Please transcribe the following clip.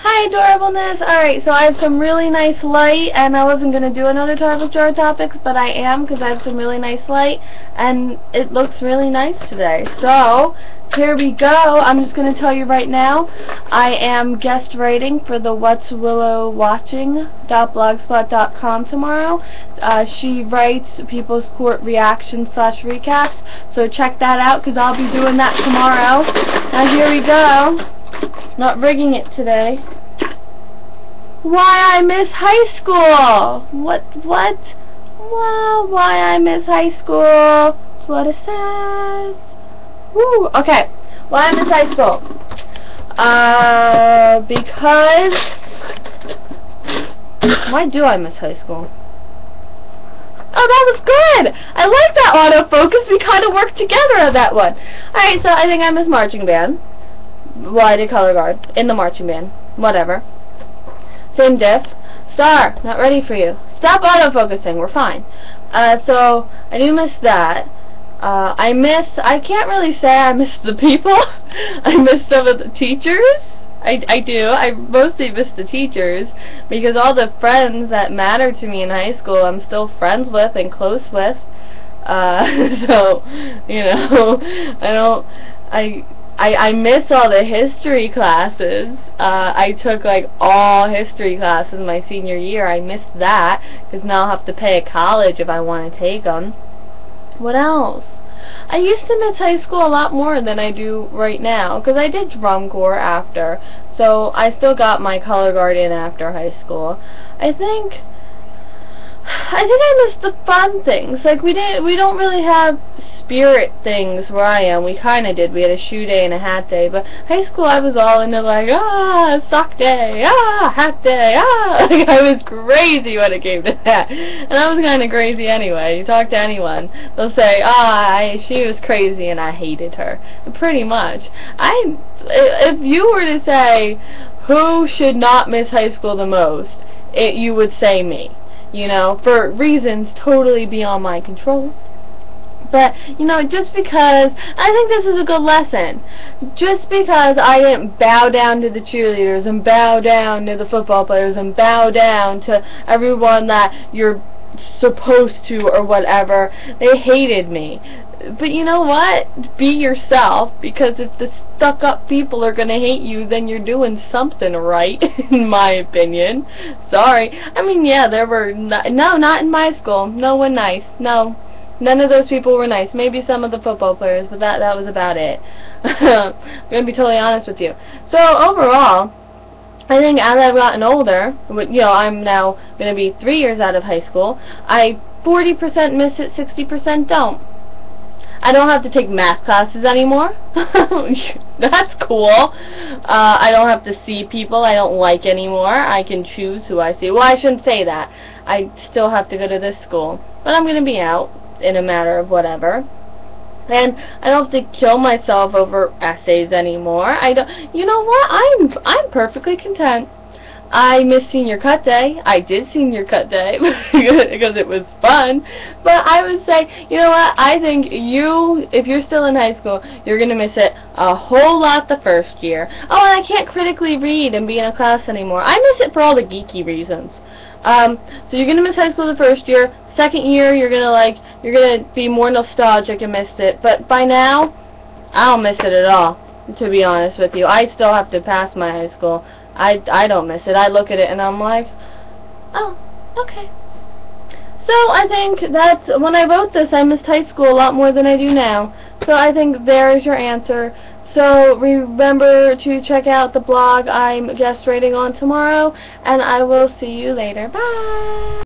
Hi, adorableness. Alright, so I have some really nice light, and I wasn't going to do another topic jar topics, but I am, because I have some really nice light, and it looks really nice today. So, here we go. I'm just going to tell you right now, I am guest writing for the whatswillowwatching.blogspot.com tomorrow. She writes People's Court reactions / recaps, so check that out, because I'll be doing that tomorrow. Now, here we go. Not rigging it today. Why I miss high school? What? Wow, why I miss high school? That's what it says. Woo, okay. Why I miss high school? Because... Why do I miss high school? Oh, that was good! I like that autofocus. We kind of worked together on that one. Alright, so I think I miss marching band. Well, I did color guard in the marching band. Whatever. Same diff. Star, not ready for you. Stop autofocusing. We're fine. So, I do miss that. I can't really say I miss the people. I miss some of the teachers. I do. I mostly miss the teachers because all the friends that mattered to me in high school I'm still friends with and close with. So, you know, I miss all the history classes. I took like all history classes my senior year. I missed that because now I'll have to pay at college if I want to take them. What else? I used to miss high school a lot more than I do right now because I did drum corps after. So I still got my color guard in after high school. I think I miss the fun things. Like we don't really have spirit things where I am. We kinda did. We had a shoe day and a hat day, but high school I was all into like, sock day, hat day, like I was crazy when it came to that. And I was kinda crazy anyway. You talk to anyone, they'll say, she was crazy and I hated her. Pretty much. If you were to say who should not miss high school the most, you would say me. You know, for reasons totally beyond my control. But, you know, just because, I think this is a good lesson. Just because I didn't bow down to the cheerleaders and bow down to the football players and bow down to everyone that you're supposed to or whatever, they hated me. But you know what? Be yourself, because if the stuck-up people are gonna hate you, then you're doing something right, in my opinion. Sorry. I mean, yeah, there were... No, not in my school. No one nice. No. None of those people were nice. Maybe some of the football players, but that was about it. I'm gonna be totally honest with you. So, overall, I think as I've gotten older, you know, I'm now gonna be 3 years out of high school, I 40% miss it, 60% don't. I don't have to take math classes anymore. That's cool. I don't have to see people I don't like anymore. I can choose who I see. Well, I shouldn't say that. I still have to go to this school. But I'm going to be out in a matter of whatever. And I don't have to kill myself over essays anymore. You know what? I'm perfectly content. I missed senior cut day. I did senior cut day because it was fun. But I would say, you know what? I think if you're still in high school, you're going to miss it a whole lot the first year. Oh, and I can't critically read and be in a class anymore. I miss it for all the geeky reasons. So you're going to miss high school the first year. Second year, you're going to be more nostalgic and miss it. But by now, I don't miss it at all, to be honest with you. I still have to pass my high school. I don't miss it. I look at it and I'm like, oh, okay. So I think that's, when I wrote this, I missed high school a lot more than I do now. So I think there's your answer. So remember to check out the blog I'm guest writing on tomorrow, and I will see you later. Bye!